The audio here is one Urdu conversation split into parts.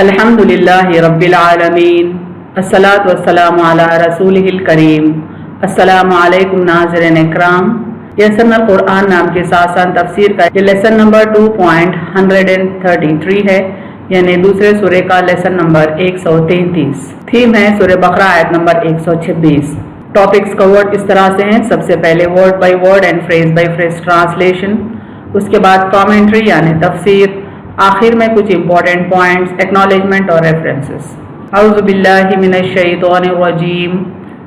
الحمدللہ رب العالمین الصلاۃ والسلام علی رسولہ الکریم۔ السلام علیکم ناظرین اکرام۔ یسرنا القرآن نام کے آسان تفسیر کا یہ لیسن نمبر 2.133 ہے، یعنی دوسرے سورے کا لیسن نمبر 133۔ تھیم ہے سورہ بقرہ آیت نمبر 126۔ ٹاپکس کورڈ اس طرح سے ہیں: سب سے پہلے word by word and phrase by phrase translation, اس کے بعد کامنٹری یعنی تفسیر، آخر میں کچھ امپورٹنٹ پوائنٹس، ایکنالجمنٹ اور ریفرنسز۔ اعوذ باللہ من الشیطان الرجیم،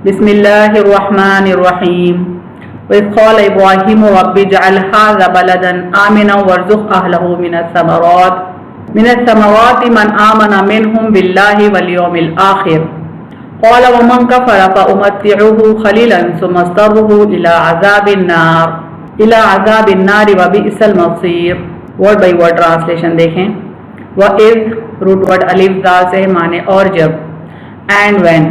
بسم اللہ الرحمن الرحیم۔ وَإِذْ قَالَ إِبْرَاهِيمُ رَبِّ اجْعَلْ هَٰذَا بَلَدًا آمِنًا وَارْزُقْ أَهْلَهُ مِنَ الثَّمَرَاتِ مَنْ آمَنَ مِنْهُمْ بِاللَّهِ وَالْيَوْمِ الْآخِرِ قَالَ وَمَنْ كَفَرَ فَأُمَتِّعُهُ قَلِيلًا ثُمَّ اضْطَرُّهُ إِلَىٰ عَذَابِ النَّارِ وَبِئْسَ الْمَصِيرُ۔ ورڈ بائی ورڈ ٹرانسلیشن دیکھیں۔ وَإِذْ روٹ ورڈ الف دال سے معنی اور جب، اینڈ وین،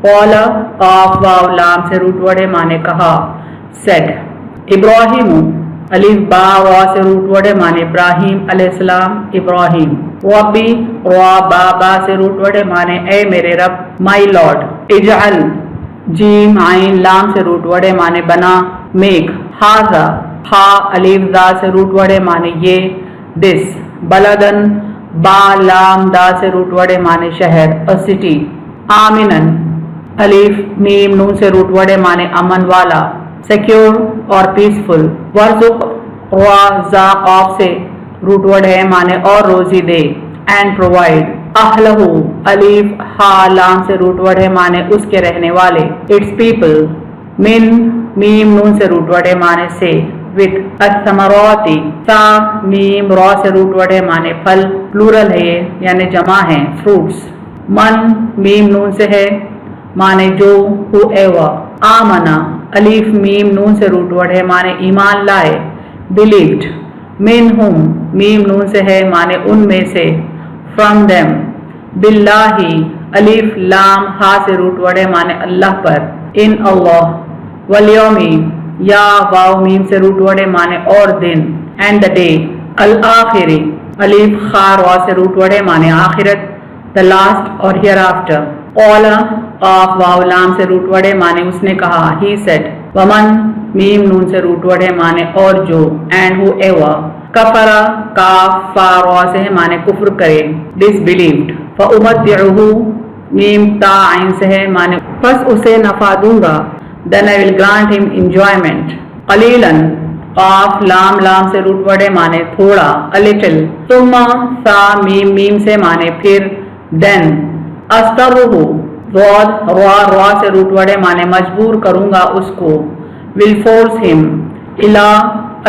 قال قاف واو لام سے روٹ ورڈ ہے معنی کہا، سیڈ۔ ابراہیم الف با وا سے روٹ ورڈ ہے معنی ابراہیم علیہ السلام، ابراہیم۔ ربی را با با سے روٹ ورڈ ہے معنی اے میرے رب، مائی لارڈ۔ اجعل جیم عین لام سے روٹ ورڈ ہے معنی بنا، میک۔ ہاذا ہا الف دا سے روٹ ورڈ ہے معنی یہ، دس۔ بلدن با لام دا سے روٹ ورڈ ہے معنی شہر، اور سٹی۔ آمنن الف میم نون سے روٹ ورڈ ہے معنی امن والا، سیکیور اور پیسفل۔ ورزق را زا قاف سے روٹ ورڈ ہے معنی اور روزی دے، اینڈ پرووائڈ۔ اہلہ الف ہا لام سے روٹ ورڈ ہے معنی اس کے رہنے والے، اٹس پیپل۔ من میم نون سے روٹ ورڈ ہے معنی سے، وتھ۔ الثمرات تا میم را سے روٹ ورڈ ہے معنی پھل، پلورل ہے یعنی جمع ہے، فروٹس۔ من میم نون سے ہے معنی جو، ہو ایور۔ آمنا الف میم نون سے روٹ ورڈ ہے معنی ایمان لائے، بلیوڈ۔ منہم میم نون سے ہے معنی ان میں سے، فرام دیم۔ باللہ الف لام ہا سے روٹ ورڈ ہے معنی اللہ پر، ان اللہ۔ والیومی یا واو میم سے روٹ ورڈ ہے معنی اور دن، اینڈ دا ڈے۔ الآخری الف خا را سے روٹ ورڈ ہے معنی آخرت، دا لاسٹ اور ہیئر آفٹر۔ قال قاف واو لام سے روٹ ورڈ ہے معنی اس نے کہا، ہی سیڈ۔ ومن میم نون سے روٹ ورڈ ہے معنی اور جو، اینڈ ہو ایور۔ کفر کاف فا را سے ہے معنی کفر کرے، ڈس بلیوڈ۔ فأمتعہ میم تا عین سے ہے معنی پس اسے نفع دوں گا، then I will grant him enjoyment۔ قلیلاً قاف لام لام سے روٹ ورڈ ہے معنی تھوڑا، a little۔ ثم سا میم میم سے معنی پھر، then۔ استرہ ضاد را را سے روٹ ورڈ ہے معنی مجبور کروں گا اس کو، will force him۔ الا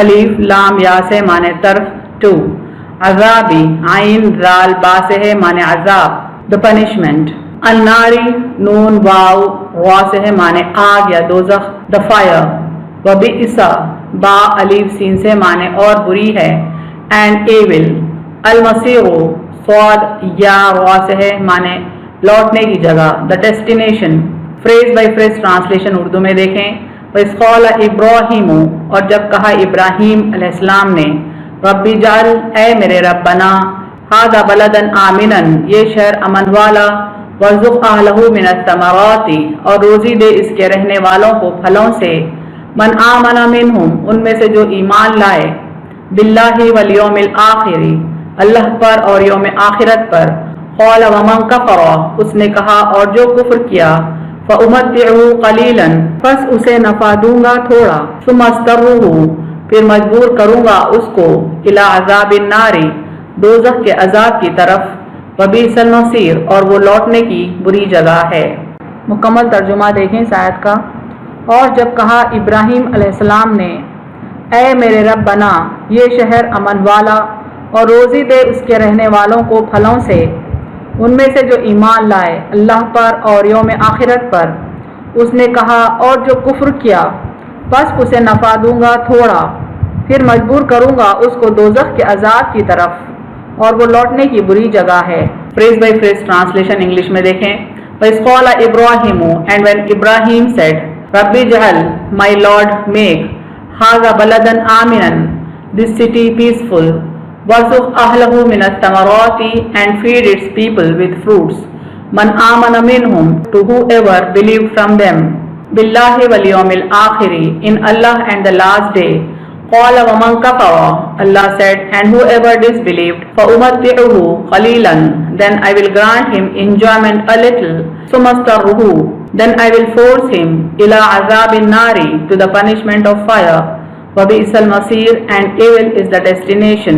الف لام یا سے معنی طرف، to۔ عذابی عین ذال با سے ہے معنی عذاب، the punishment۔ الناری نون واو وا سے ہے معنی آگ یا دوزخ، the fire۔ وبئس با الف سین سے معنی اور بری ہے، and evil۔ المصیر صاد یا را سے ہے معنی لوٹنے کی جگہ، the destination۔ Phrase by phrase translation Urdu میں دیکھیں۔ وَإِذْ قَالَ إِبْرَاهِيمُ اور جب کہا ابراہیم علیہ السلام نے، رب اجعل اے میرے رب بنا، هَٰذَا بَلَدًا آمِنًا یہ شہر امن والا، وَارْزُقْ أَهْلَهُ مِنَ الثَّمَرَاتِ اور روزی دے اس کے رہنے والوں کو پھلوں سے، من آمن منہم ان میں سے جو ایمان لائے، باللہ والیوم الآخر اللہ پر اور یوم آخرت پر۔ قال ومن کفر اس نے کہا اور جو کفر کیا، فأمتعہ قلیلا پس اسے نفع دوں گا تھوڑا، ثم اضطرہ پھر مجبور کروں گا اس کو، الی عذاب النار دوزخ کے عذاب کی طرف، وبئس المصیر اور وہ لوٹنے کی بری جگہ ہے۔ مکمل ترجمہ دیکھیں اس آیت کا۔ اور جب کہا ابراہیم علیہ السلام نے، اے میرے رب بنا یہ شہر امن والا اور روزی دے اس کے رہنے والوں کو پھلوں سے، ان میں سے جو ایمان لائے اللہ پر اور یوم آخرت پر۔ اس نے کہا اور جو کفر کیا، پس اسے نفع دوں گا تھوڑا، پھر مجبور کروں گا اس کو دوزخ کے عذاب کی طرف، اور وہ لوٹنے کی بری جگہ ہے۔ Phrase by phrase translation English میں دیکھیں۔ وَإِذْ قَالَ إِبْرَاهِيمُ and when Ibrahim said, رَبِّ اجْعَلْ my Lord make، هَٰذَا بَلَدًا آمِنًا this city peaceful، وَارْزُقْ أَهْلَهُ مِنَ الثَّمَرَاتِ and feed its people with fruits. مَنْ آمَنَ مِنْهُمْ to whoever believed from them. بِاللَّهِ وَالْيَوْمِ الْآخِرِ in Allah and the last day. قَالَ وَمَنْ كَفَرَ Allah said, and whoever disbelieved, فَأُمَتِّعُهُ قَلِيلًا then I will grant him enjoyment a little. ثُمَّ اسْتَرُّهُ then I will force him إِلَى عَذَابِ النَّارِ to the punishment of fire. وَبِئْسَ الْمَصِيرُ and evil is the destination.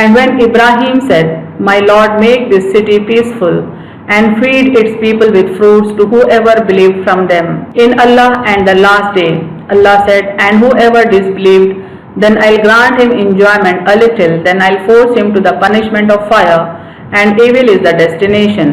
And when Ibrahim said, my Lord, make this city peaceful and feed its people with fruits to whoever believed from them in Allah and the last day. Allah said, and whoever disbelieved, then I'll grant him enjoyment a little, then I'll force him to the punishment of fire, and evil is the destination.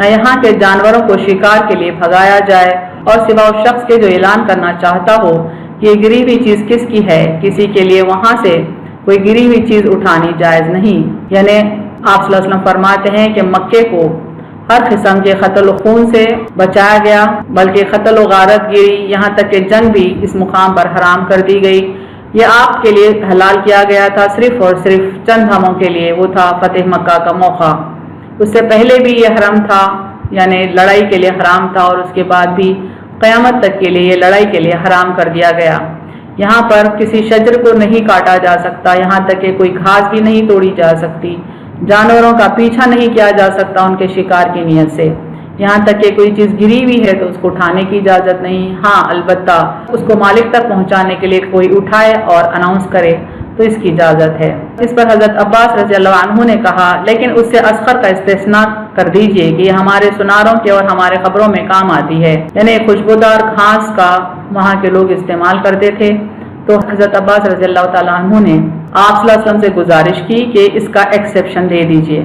نہ یہاں کے جانوروں کو شکار کے لیے بھگایا جائے، اور سوا اس شخص کے جو اعلان کرنا چاہتا ہو کہ یہ گری ہوئی چیز کس کی ہے، کسی کے لیے وہاں سے کوئی گری ہوئی چیز اٹھانی جائز نہیں۔ یعنی آپ صلی اللہ علیہ وسلم فرماتے ہیں کہ مکے کو ہر قسم کے قتل و خون سے بچایا گیا، بلکہ قتل و غارت گری یہاں تک کہ جنگ بھی اس مقام پر حرام کر دی گئی۔ یہ آپ کے لیے حلال کیا گیا تھا صرف اور صرف چند دھموں کے لیے، وہ تھا فتح مکہ کا موقع۔ اس سے پہلے بھی یہ حرم تھا، یعنی لڑائی کے لیے حرام تھا، اور اس کے بعد بھی قیامت تک کے لیے یہ لڑائی کے لیے حرام کر دیا گیا۔ یہاں پر کسی شجر کو نہیں کاٹا جا سکتا، یہاں تک کہ کوئی گھاس بھی نہیں توڑی جا سکتی، جانوروں کا پیچھا نہیں کیا جا سکتا ان کے شکار کی نیت سے، یہاں تک کہ کوئی چیز گری ہوئی ہے تو اس کو اٹھانے کی اجازت نہیں۔ ہاں البتہ اس کو مالک تک پہنچانے کے لیے کوئی اٹھائے اور اناؤنس کرے تو اس کی اجازت ہے۔ اس پر حضرت عباس رضی اللہ عنہ نے کہا لیکن اس سے اصغر کا استثناء کر دیجئے کہ یہ ہمارے سناروں کے اور ہمارے خبروں میں کام آتی ہے، یعنی خوشبودار گھاس کا وہاں کے لوگ استعمال کرتے تھے۔ تو حضرت عباس رضی اللہ تعالیٰ عنہ نے آپ صلی اللہ علیہ وسلم سے گزارش کی کہ اس کا ایکسیپشن دے دیجئے۔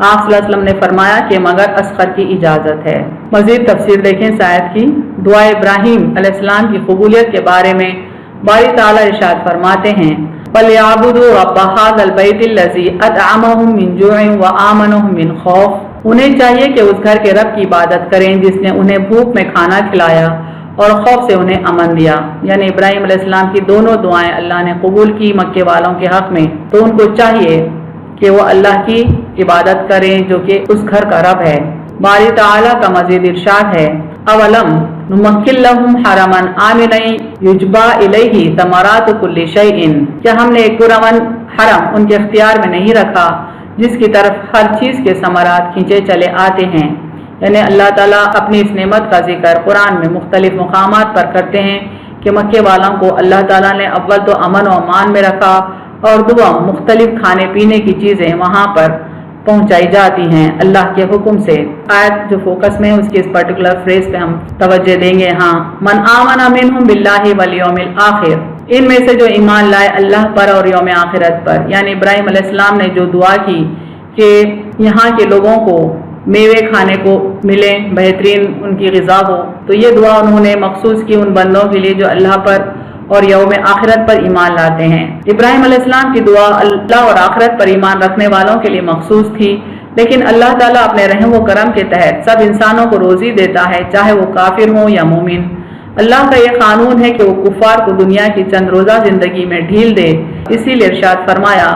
آپ صلی اللہ علیہ وسلم نے فرمایا کہ مگر اصغر کی اجازت ہے۔ مزید تفسیر دیکھیں اس آیت کی۔ دعا ابراہیم علیہ السلام کی قبولیت کے بارے میں باری تعالیٰ ارشاد فرماتے ہیں فَلْيَعْبُدُوا رَبَّ هَٰذَا الْبَيْتِ الَّذِي أَطْعَمَهُم مِّن جُوعٍ وَآمَنَهُم مِّن خَوْفٍ۔ انہیں چاہیے کہ اس گھر کے رب کی عبادت کریں جس نے انہیں بھوک میں کھانا کھلایا اور خوف سے انہیں امن دیا۔ یعنی ابراہیم علیہ السلام کی دونوں دعائیں اللہ نے قبول کی مکے والوں کے حق میں، تو ان کو چاہیے کہ وہ اللہ کی عبادت کریں جو کہ اس گھر کا رب ہے۔ باری تعالیٰ کا مزید ارشاد ہے اولم نمکن لہم حرما آمنا یجبا الیہ ثمرات کل شیء، کیا ہم نے ایک پرامن حرم ان کے اختیار میں نہیں رکھا جس کی طرف ہر چیز کے ثمرات کھینچے چلے آتے ہیں۔ یعنی اللہ تعالیٰ اپنی اس نعمت کا ذکر قرآن میں مختلف مقامات پر کرتے ہیں کہ مکے والوں کو اللہ تعالیٰ نے اول تو امن و امان میں رکھا، اور دعا مختلف کھانے پینے کی چیزیں وہاں پر پہنچائی جاتی ہیں اللہ کے حکم سے۔ آیت جو فوکس میں اس کے اس پرٹیکولر فریز پہ ہم توجہ دیں گے۔ ہاں من آمن منہم باللہ والیوم الآخر، ان میں سے جو ایمان لائے اللہ پر اور یوم آخرت پر۔ یعنی ابراہیم علیہ السلام نے جو دعا کی کہ یہاں کے لوگوں کو میوے کھانے کو ملے، بہترین ان کی غذا ہو، تو یہ دعا انہوں نے مخصوص کی ان بندوں کے لیے جو اللہ پر اور یوم آخرت پر ایمان لاتے ہیں۔ ابراہیم علیہ السلام کی دعا اللہ اور آخرت پر ایمان رکھنے والوں کے لیے مخصوص تھی، لیکن اللہ تعالیٰ اپنے رحم و کرم کے تحت سب انسانوں کو روزی دیتا ہے، چاہے وہ کافر ہوں یا مومن۔ اللہ کا یہ قانون ہے کہ وہ کفار کو دنیا کی چند روزہ زندگی میں ڈھیل دے، اسی لیے ارشاد فرمایا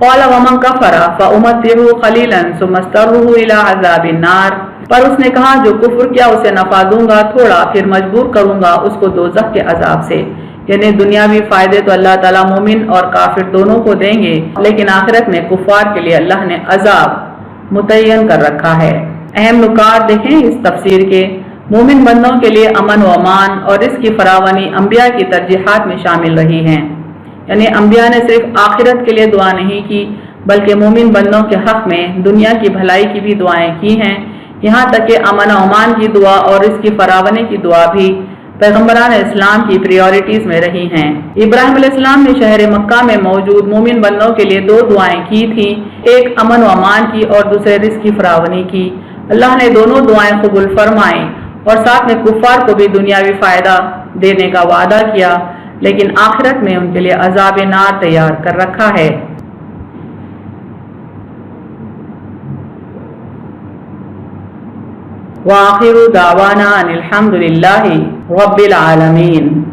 قَالَ وَمَنْ كَفَرَ فَأُمَتِّعُهُ قَلِيلًا ثُمَّ أَضْطَرُّهُ إِلَىٰ عَذَابِ النَّارِ، پر اس نے کہا جو کفر کیا اسے نفع دوں گا تھوڑا، پھر مجبور کروں گا اس کو دوزخ کے عذاب سے۔ یعنی دنیاوی فائدے تو اللہ تعالیٰ مومن اور کافر دونوں کو دیں گے، لیکن آخرت میں کفار کے لیے اللہ نے عذاب متعین کر رکھا ہے۔ اہم نکات دیکھیں اس تفسیر کے۔ مومن بندوں کے لیے امن و امان اور اس کی فراوانی انبیاء کی ترجیحات میں شامل رہی ہیں۔ یعنی انبیاء نے صرف آخرت کے لیے دعا نہیں کی بلکہ مومن بندوں کے حق میں دنیا کی بھلائی کی بھی دعائیں کی ہیں، یہاں تک کہ امن و امان کی دعا اور اس کی فراوانی کی دعا بھی پیغمبران اسلام کی پریورٹیز میں رہی ہیں۔ ابراہیم علیہ السلام نے شہر مکہ میں موجود مومن بندوں کے لیے دو دعائیں کی تھیں، ایک امن و امان کی اور دوسرے رزق کی فراوانی کی۔ اللہ نے دونوں دعائیں قبول فرمائیں اور ساتھ میں کفار کو بھی دنیاوی فائدہ دینے کا وعدہ کیا، لیکن آخرت میں ان کے لیے عذاب نار تیار کر رکھا ہے۔ وآخر دعوانا ان الحمد للہ رب العالمین۔